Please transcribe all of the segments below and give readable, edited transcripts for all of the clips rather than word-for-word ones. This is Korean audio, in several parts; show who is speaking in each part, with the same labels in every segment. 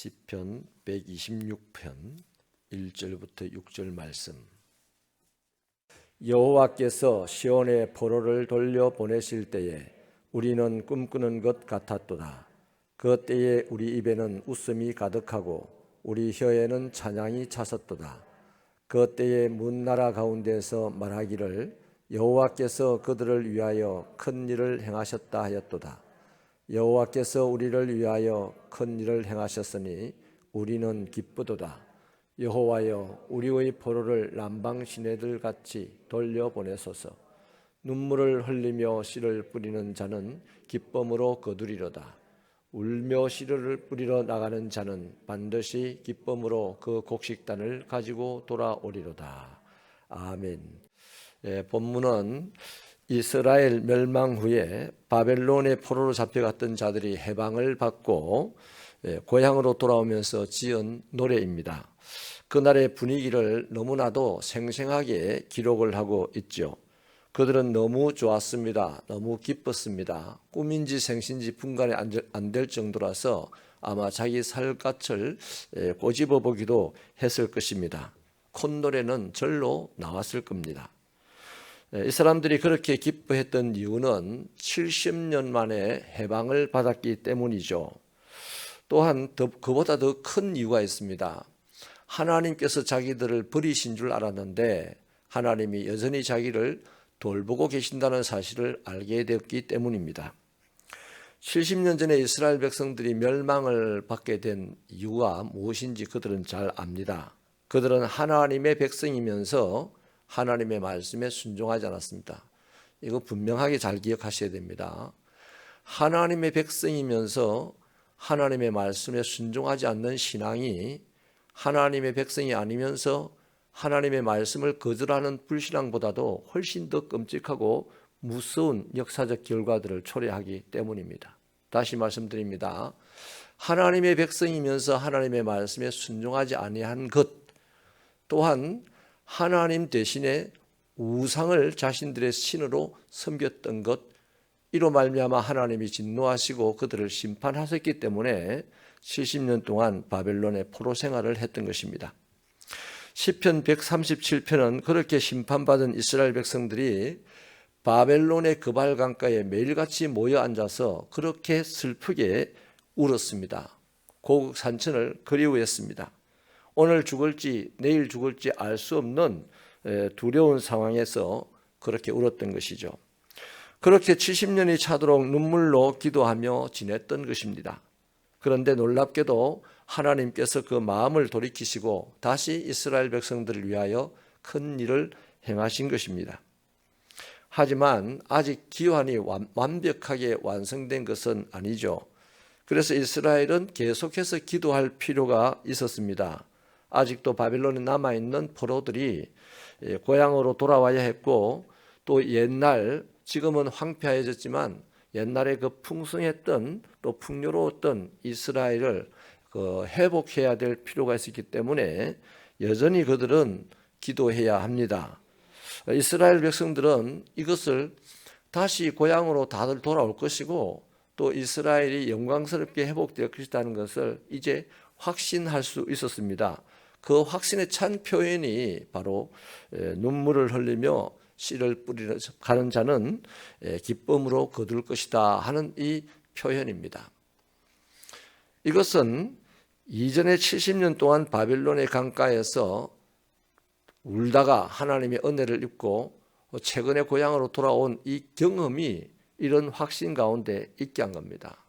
Speaker 1: 시편 126편 1절부터 6절 말씀. 여호와께서 시온에 포로를 돌려 보내실 때에 우리는 꿈꾸는 것 같았도다. 그 때에 우리 입에는 웃음이 가득하고 우리 혀에는 찬양이 찼었도다. 그 때에 문 나라 가운데서 말하기를 여호와께서 그들을 위하여 큰 일을 행하셨다 하였도다. 여호와께서 우리를 위하여 큰 일을 행하셨으니 우리는 기쁘도다. 여호와여, 우리의 포로를 남방 시내들 같이 돌려보내소서. 눈물을 흘리며 씨를 뿌리는 자는 기쁨으로 거두리로다. 울며 씨를 뿌리러 나가는 자는 반드시 기쁨으로 그 곡식단을 가지고 돌아오리로다. 아멘. 본문은 이스라엘 멸망 후에 바벨론의 포로로 잡혀갔던 자들이 해방을 받고 고향으로 돌아오면서 지은 노래입니다. 그날의 분위기를 너무나도 생생하게 기록을 하고 있죠. 그들은 너무 좋았습니다. 너무 기뻤습니다. 꿈인지 생신지 분간이 안 될 정도라서 아마 자기 살갗을 꼬집어 보기도 했을 것입니다. 콧노래는 절로 나왔을 겁니다. 이 사람들이 그렇게 기뻐했던 이유는 70년 만에 해방을 받았기 때문이죠. 또한 그보다 더 큰 이유가 있습니다. 하나님께서 자기들을 버리신 줄 알았는데 하나님이 여전히 자기를 돌보고 계신다는 사실을 알게 되었기 때문입니다. 70년 전에 이스라엘 백성들이 멸망을 받게 된 이유가 무엇인지 그들은 잘 압니다. 그들은 하나님의 백성이면서 하나님의 말씀에 순종하지 않았습니다. 이거 분명하게 잘 기억하셔야 됩니다. 하나님의 백성이면서 하나님의 말씀에 순종하지 않는 신앙이 하나님의 백성이 아니면서 하나님의 말씀을 거절하는 불신앙보다도 훨씬 더 끔찍하고 무서운 역사적 결과들을 초래하기 때문입니다. 다시 말씀드립니다. 하나님의 백성이면서 하나님의 말씀에 순종하지 아니한 것 또한 하나님 대신에 우상을 자신들의 신으로 섬겼던 것, 이로 말미암아 하나님이 진노하시고 그들을 심판하셨기 때문에 70년 동안 바벨론의 포로 생활을 했던 것입니다. 시편 137편은 그렇게 심판받은 이스라엘 백성들이 바벨론의 그발 강가에 매일같이 모여 앉아서 그렇게 슬프게 울었습니다. 고국 산천을 그리워했습니다. 오늘 죽을지 내일 죽을지 알 수 없는 두려운 상황에서 그렇게 울었던 것이죠. 그렇게 70년이 차도록 눈물로 기도하며 지냈던 것입니다. 그런데 놀랍게도 하나님께서 그 마음을 돌이키시고 다시 이스라엘 백성들을 위하여 큰 일을 행하신 것입니다. 하지만 아직 기한이 완벽하게 완성된 것은 아니죠. 그래서 이스라엘은 계속해서 기도할 필요가 있었습니다. 아직도 바벨론에 남아있는 포로들이 고향으로 돌아와야 했고 또 옛날 지금은 황폐해졌지만 옛날에 그 풍성했던 또 풍요로웠던 이스라엘을 회복해야 될 필요가 있었기 때문에 여전히 그들은 기도해야 합니다. 이스라엘 백성들은 이것을 다시 고향으로 다들 돌아올 것이고 또 이스라엘이 영광스럽게 회복될 것이라는 것을 이제 확신할 수 있었습니다. 그 확신에 찬 표현이 바로 눈물을 흘리며 씨를 뿌리러 가는 자는 기쁨으로 거둘 것이다 하는 이 표현입니다. 이것은 이전에 70년 동안 바벨론의 강가에서 울다가 하나님의 은혜를 입고 최근에 고향으로 돌아온 이 경험이 이런 확신 가운데 있게 한 겁니다.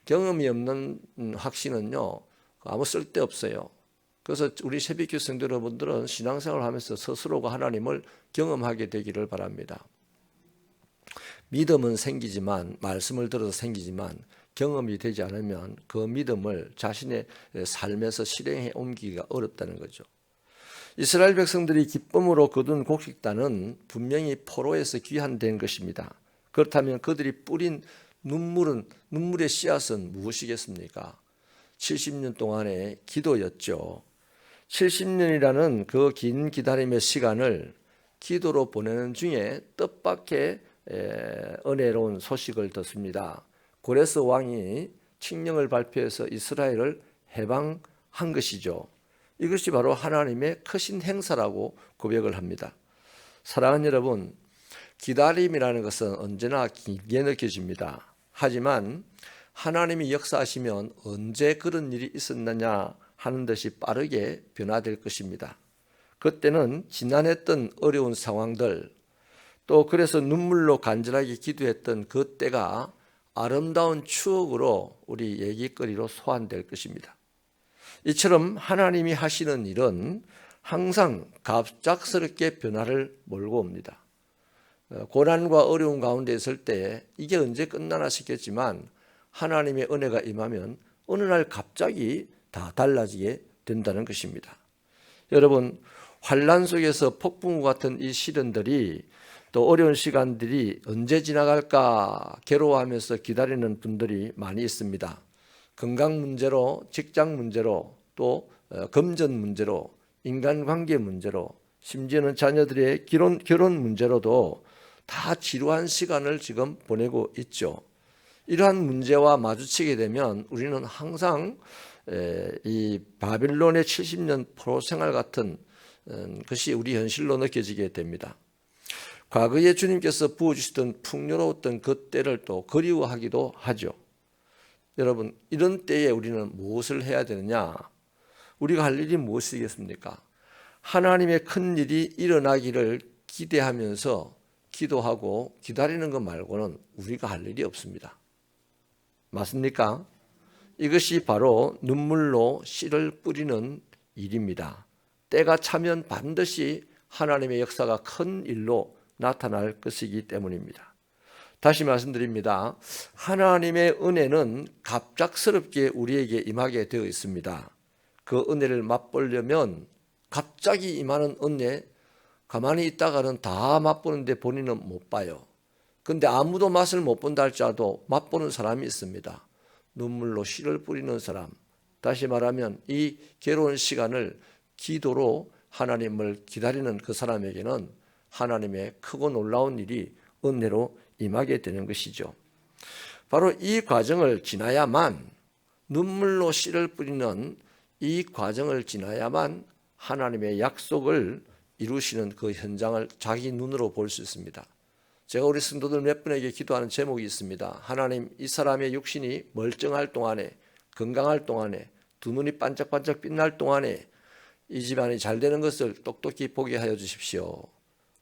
Speaker 1: 경험이 없는 확신은요 아무 쓸데없어요. 그래서 우리 새벽교 성도 여러분들은 신앙생활을 하면서 스스로가 하나님을 경험하게 되기를 바랍니다. 믿음은 생기지만 말씀을 들어서 생기지만 경험이 되지 않으면 그 믿음을 자신의 삶에서 실행해 옮기기가 어렵다는 거죠. 이스라엘 백성들이 기쁨으로 거둔 곡식단은 분명히 포로에서 귀환된 것입니다. 그렇다면 그들이 뿌린 눈물의 씨앗은 무엇이겠습니까? 70년 동안의 기도였죠. 70년이라는 그 긴 기다림의 시간을 기도로 보내는 중에 뜻밖의 은혜로운 소식을 듣습니다. 고레스 왕이 칙령을 발표해서 이스라엘을 해방한 것이죠. 이것이 바로 하나님의 크신 행사라고 고백을 합니다. 사랑하는 여러분, 기다림이라는 것은 언제나 길게 느껴집니다. 하지만 하나님이 역사하시면 언제 그런 일이 있었느냐 하는 듯이 빠르게 변화될 것입니다. 그때는 지난했던 어려운 상황들, 또 그래서 눈물로 간절하게 기도했던 그 때가 아름다운 추억으로 우리 얘기거리로 소환될 것입니다. 이처럼 하나님이 하시는 일은 항상 갑작스럽게 변화를 몰고 옵니다. 고난과 어려운 가운데 있을 때 이게 언제 끝나나 싶겠지만 하나님의 은혜가 임하면 어느 날 갑자기 다 달라지게 된다는 것입니다. 여러분, 환난 속에서 폭풍우 같은 이 시련들이 또 어려운 시간들이 언제 지나갈까 괴로워하면서 기다리는 분들이 많이 있습니다. 건강 문제로, 직장 문제로, 또 금전 문제로, 인간관계 문제로, 심지어는 자녀들의 결혼 문제로도 다 지루한 시간을 지금 보내고 있죠. 이러한 문제와 마주치게 되면 우리는 항상 이 바빌론의 70년 포로 생활 같은 것이 우리 현실로 느껴지게 됩니다. 과거에 주님께서 부어주시던 풍요로웠던 그 때를 또 그리워하기도 하죠. 여러분, 이런 때에 우리는 무엇을 해야 되느냐? 우리가 할 일이 무엇이겠습니까? 하나님의 큰 일이 일어나기를 기대하면서 기도하고 기다리는 것 말고는 우리가 할 일이 없습니다. 맞습니까? 이것이 바로 눈물로 씨를 뿌리는 일입니다. 때가 차면 반드시 하나님의 역사가 큰 일로 나타날 것이기 때문입니다. 다시 말씀드립니다. 하나님의 은혜는 갑작스럽게 우리에게 임하게 되어 있습니다. 그 은혜를 맛보려면 갑자기 임하는 은혜, 가만히 있다가는 다 맛보는데 본인은 못 봐요. 근데 아무도 맛을 못 본다 할지라도 맛보는 사람이 있습니다. 눈물로 씨를 뿌리는 사람. 다시 말하면 이 괴로운 시간을 기도로 하나님을 기다리는 그 사람에게는 하나님의 크고 놀라운 일이 은혜로 임하게 되는 것이죠. 바로 이 과정을 지나야만, 눈물로 씨를 뿌리는 이 과정을 지나야만 하나님의 약속을 이루시는 그 현장을 자기 눈으로 볼 수 있습니다. 제가 우리 성도들 몇 분에게 기도하는 제목이 있습니다. 하나님, 이 사람의 육신이 멀쩡할 동안에, 건강할 동안에, 두 눈이 반짝반짝 빛날 동안에 이 집안이 잘 되는 것을 똑똑히 보게 하여 주십시오.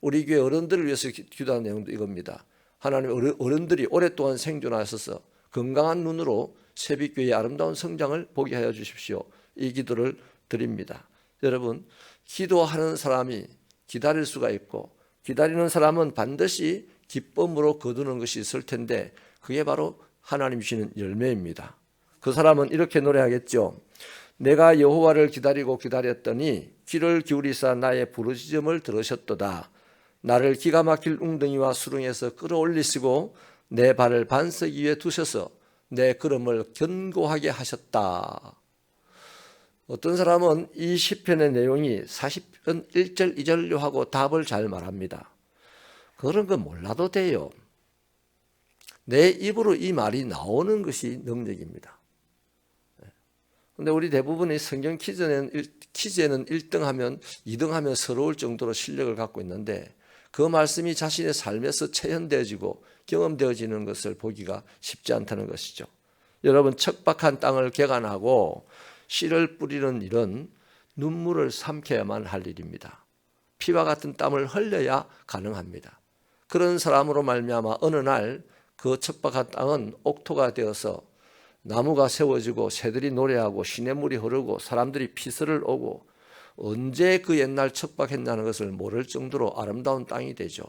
Speaker 1: 우리 교회 어른들을 위해서 기도하는 내용도 이겁니다. 하나님, 어른들이 오랫동안 생존하셔서 건강한 눈으로 새벽교회의 아름다운 성장을 보게 하여 주십시오. 이 기도를 드립니다. 여러분, 기도하는 사람이 기다릴 수가 있고 기다리는 사람은 반드시 기쁨으로 거두는 것이 있을 텐데 그게 바로 하나님 주시는 열매입니다. 그 사람은 이렇게 노래하겠죠. 내가 여호와를 기다리고 기다렸더니 귀를 기울이사 나의 부르짖음을 들으셨도다. 나를 기가 막힐 웅덩이와 수렁에서 끌어올리시고 내 발을 반석 위에 두셔서 내 걸음을 견고하게 하셨다. 어떤 사람은 이 시편의 내용이 40편 1절 2절로 하고 답을 잘 말합니다. 그런 거 몰라도 돼요. 내 입으로 이 말이 나오는 것이 능력입니다. 그런데 우리 대부분이 성경 퀴즈에는 1등하면 2등하면 서러울 정도로 실력을 갖고 있는데 그 말씀이 자신의 삶에서 체현되어지고 경험되어지는 것을 보기가 쉽지 않다는 것이죠. 여러분, 척박한 땅을 개간하고 씨를 뿌리는 일은 눈물을 삼켜야만 할 일입니다. 피와 같은 땀을 흘려야 가능합니다. 그런 사람으로 말미암아 어느 날 그 척박한 땅은 옥토가 되어서 나무가 세워지고 새들이 노래하고 시냇물이 흐르고 사람들이 피서를 오고 언제 그 옛날 척박했냐는 것을 모를 정도로 아름다운 땅이 되죠.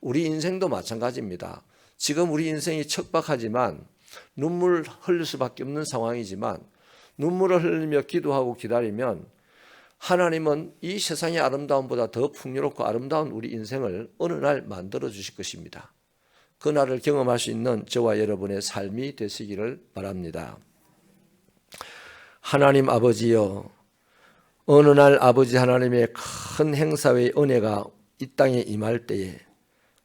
Speaker 1: 우리 인생도 마찬가지입니다. 지금 우리 인생이 척박하지만 눈물 흘릴 수밖에 없는 상황이지만 눈물을 흘리며 기도하고 기다리면 하나님은 이 세상의 아름다움보다 더 풍요롭고 아름다운 우리 인생을 어느 날 만들어 주실 것입니다. 그날을 경험할 수 있는 저와 여러분의 삶이 되시기를 바랍니다. 하나님 아버지여, 어느 날 아버지 하나님의 큰 행사의 은혜가 이 땅에 임할 때에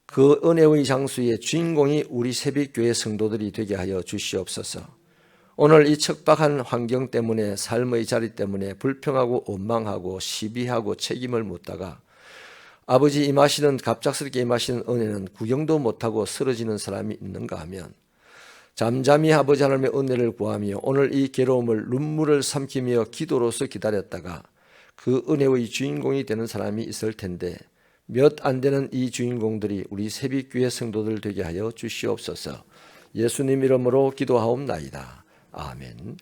Speaker 1: 그 은혜의 장수의 주인공이 우리 새벽교회 성도들이 되게 하여 주시옵소서. 오늘 이 척박한 환경 때문에 삶의 자리 때문에 불평하고 원망하고 시비하고 책임을 묻다가 아버지 임하시는 갑작스럽게 임하시는 은혜는 구경도 못하고 쓰러지는 사람이 있는가 하면 잠잠히 아버지 하나님의 은혜를 구하며 오늘 이 괴로움을 눈물을 삼키며 기도로서 기다렸다가 그 은혜의 주인공이 되는 사람이 있을 텐데 몇 안 되는 이 주인공들이 우리 새벽교회 성도들 되게 하여 주시옵소서. 예수님 이름으로 기도하옵나이다. 아멘.